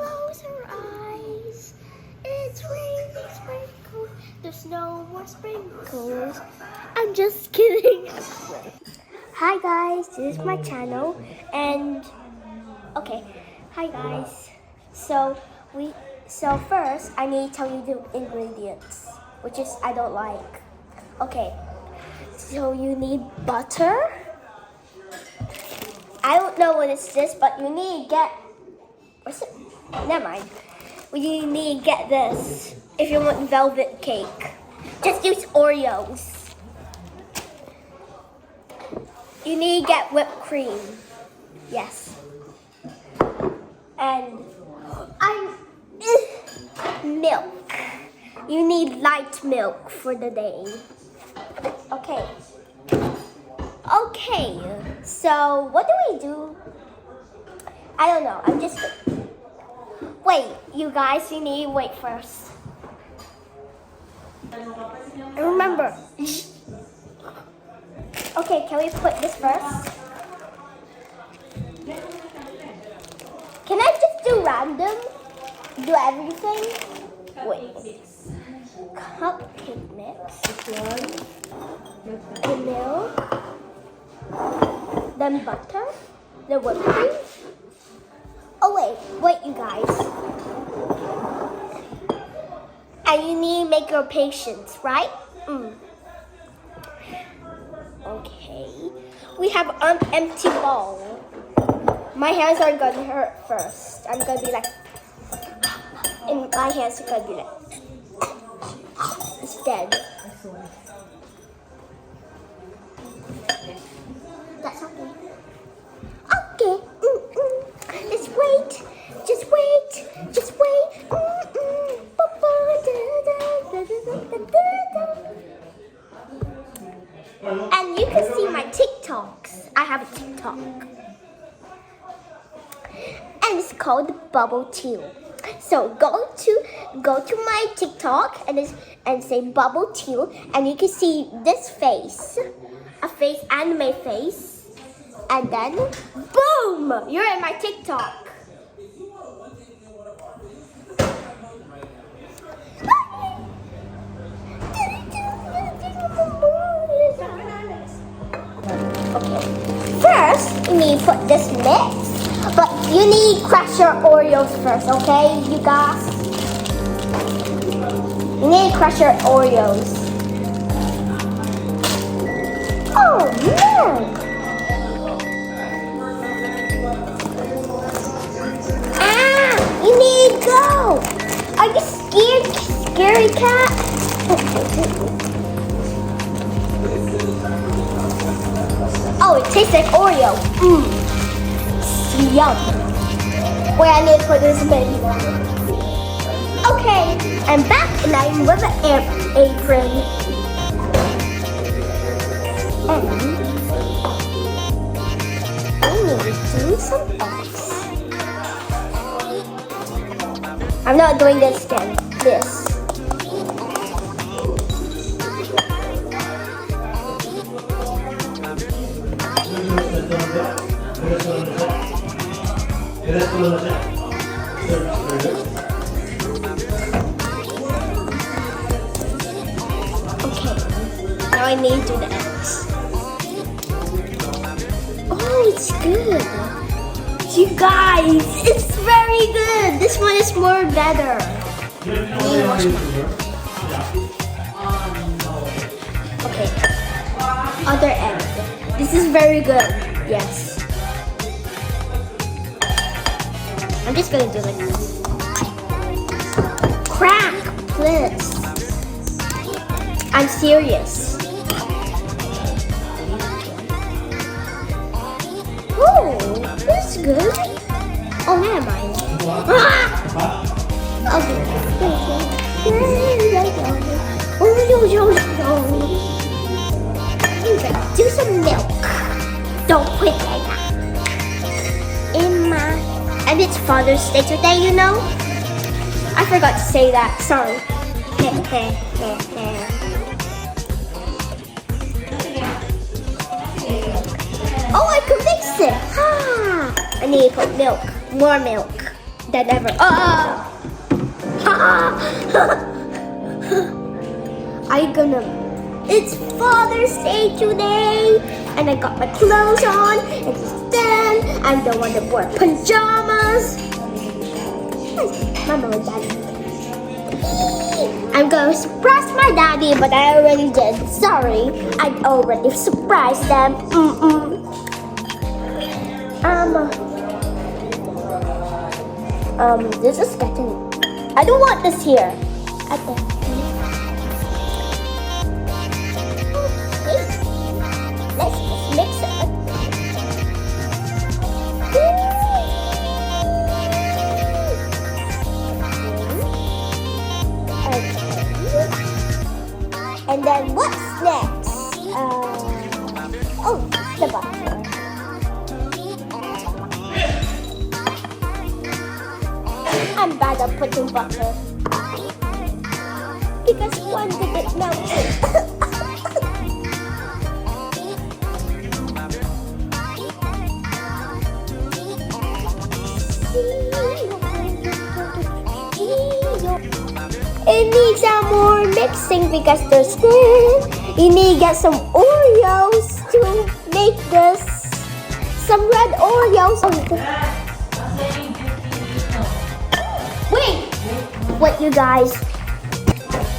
close her eyes. It's raining sprinkles. There's no more sprinkles. I'm just kidding. Hi guys, this is my channel and okay. Hi guys. So first I need to tell you the ingredients, which is I don't like. Okay. So you need butter. I don't know what it's this, but you need to get what's it? Never mind. You need to get this if you want velvet cake. Just use Oreos. You need to get whipped cream. Yes. And milk. You need light milk for the day. Okay. Okay. So what do we do? I don't know. I'm just wait. You guys, you need to wait first. And remember. Okay, can we put this first? Can I just do random? Do everything? Wait. Cupcake mix. The milk. Then butter. The whipped cream. Oh wait, you guys. And you need to make your patience, right? Okay, we have an empty bowl. My hands are gonna hurt first. I'm gonna be like, and my hands are gonna be like, it's dead. That's okay. Okay. Just wait. Just wait. Just wait. And you can see my TikToks. I have a TikTok. And it's called Bubble Tea. So go to my TikTok and say Bubble Tea, and you can see this face. A face, anime face. And then boom! You're in my TikTok. Okay. First, you need to put this mix, but you need to crush your Oreos first, okay, you guys? You need to crush your Oreos. Oh man! Ah! You need to go! Are you scared, scary cat? Oh, it tastes like Oreo. Yum. Wait, I need to put this baby on. Okay, I'm back and I'm with an apron. And I need to do some eggs. I'm not doing this again. This. Okay, now I need to do the eggs. Oh, it's good. You guys, it's very good. This one is more better. Okay, other egg. This is very good. Yes. I'm just gonna do like this. Crack, please. I'm serious. Oh, that's good. Oh, never mind. Ah! Okay. Do some milk. Don't quit like that. And it's Father's Day today, you know? I forgot to say that. Sorry. Oh, I can fix it. Ah, I need to put milk. More milk. than ever. It's Father's Day today, and I got my clothes on, and then I'm the one that wore pajamas. Mama and Daddy. I'm gonna surprise my daddy, but I already did. Sorry, I already surprised them. This is getting. I don't want this here. Let's just mix it. And then what's next? The butter. I'm bad at putting butter because one didn't melt it. It needs some more mixing because there's thin. You need to get some Oreos to make this. Some red Oreos. Wait, you guys.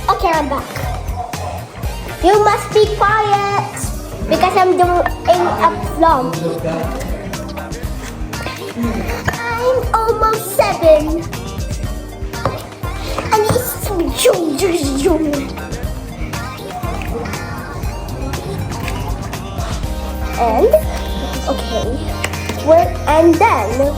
Okay, I'm back. You must be quiet because I'm doing a vlog. I'm almost 7. And it's and okay, and then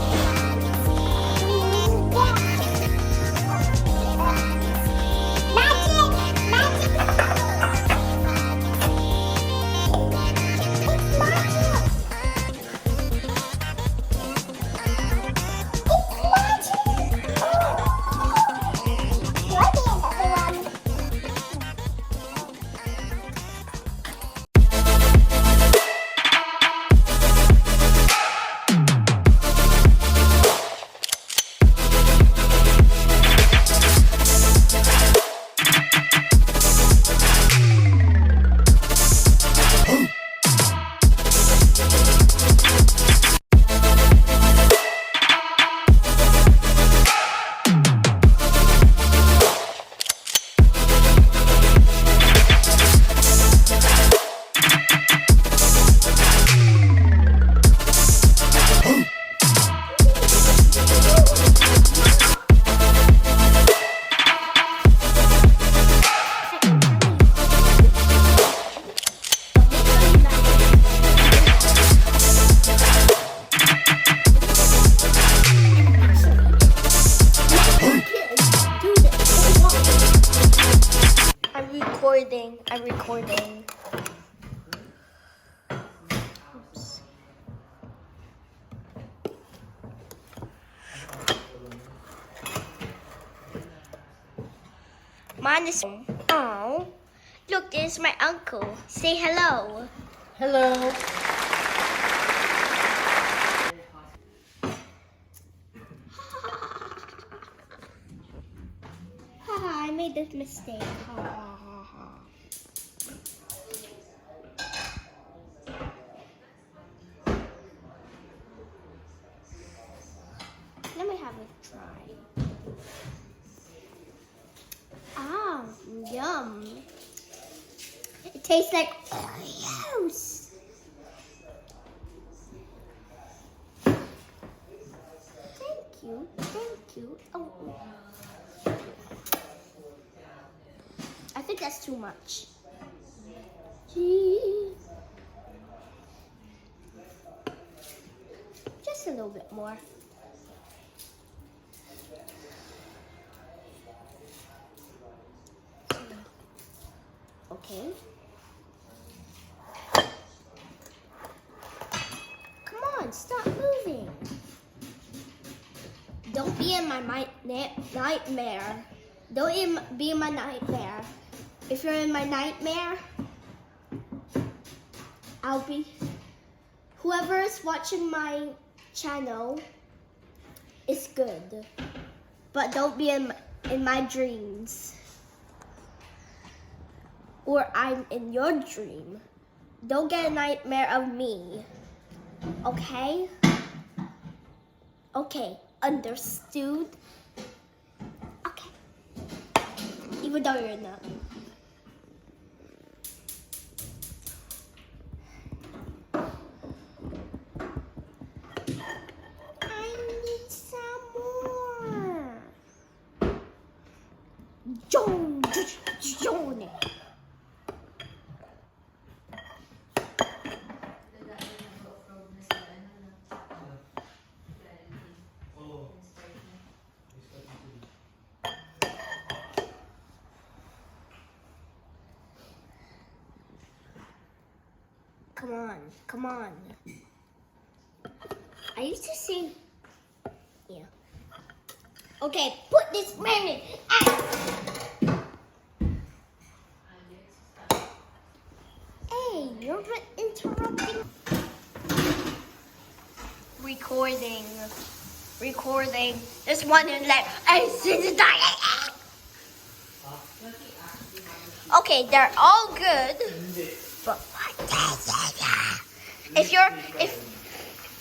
I'm recording. Oops. Mine is. Oh, look, there's my uncle. Say hello. Hello. I made this mistake. Let me have a try. Yum. It tastes like Oreos. Thank you. Oh. I think that's too much. Just a little bit more. Okay. Come on, stop moving. Don't be in my nightmare. Don't be in my nightmare. If you're in my nightmare, I'll be. Whoever is watching my channel, It's good. But don't be in my dreams. Or I'm in your dream. Don't get a nightmare of me. Okay? Okay, understood? Okay. Even though you're not. I need some more. Joan. Come on. I used to sing. Yeah. Okay, put this man in. Hey, you're interrupting. Recording. There's one in there. Okay, they're all good. But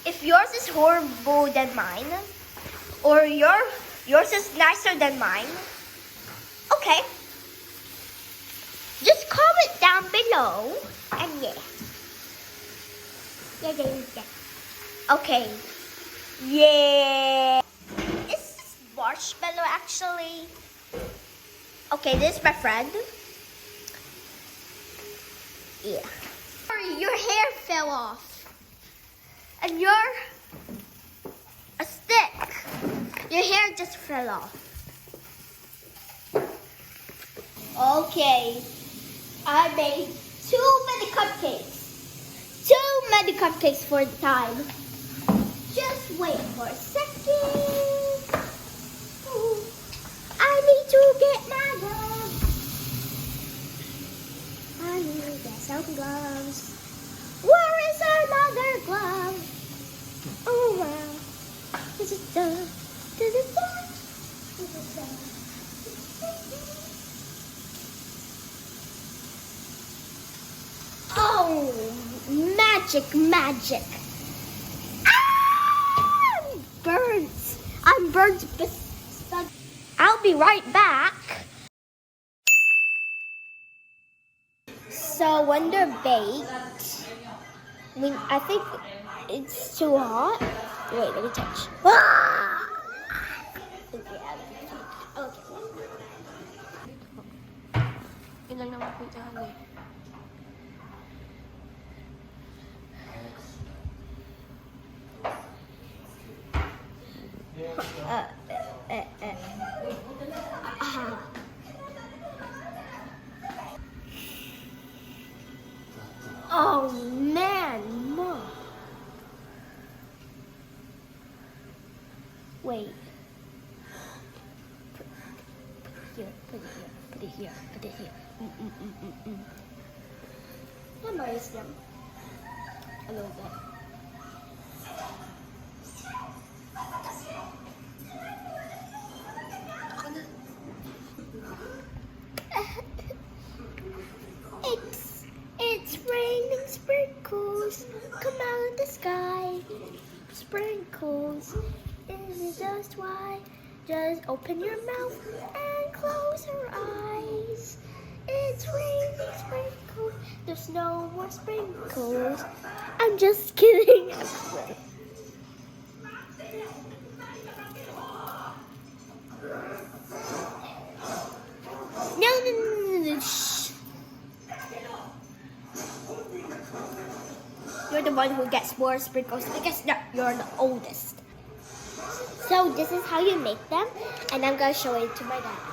if yours is horrible than mine, or yours is nicer than mine, okay. Just comment down below, and yeah. Okay. Yeah. Is this marshmallow actually? Okay, this is my friend. Yeah. Sorry, your hair fell off. And you're a stick. Your hair just fell off. Okay. I made too many cupcakes. Too many cupcakes for the time. Just wait for a second. I need to get my gloves. I need to get some gloves. Where is another glove? Oh wow. Oh, magic. Ah, I'm burnt. I'll be right back. So when they're baked, I think it's too hot. Wait, let me touch. Ah! Okay. Yun lang naman po ito, honey. Oh man, Mom. Wait. Put it here. Memorize them a little bit. It's raining sprinkles come out of the sky. Sprinkles, is it just why? Just open your mouth and close your eyes. It's raining sprinkles. There's no more sprinkles. I'm just kidding. No. Shh. You're the one who gets more sprinkles because you're the oldest. So this is how you make them, and I'm gonna show it to my dad.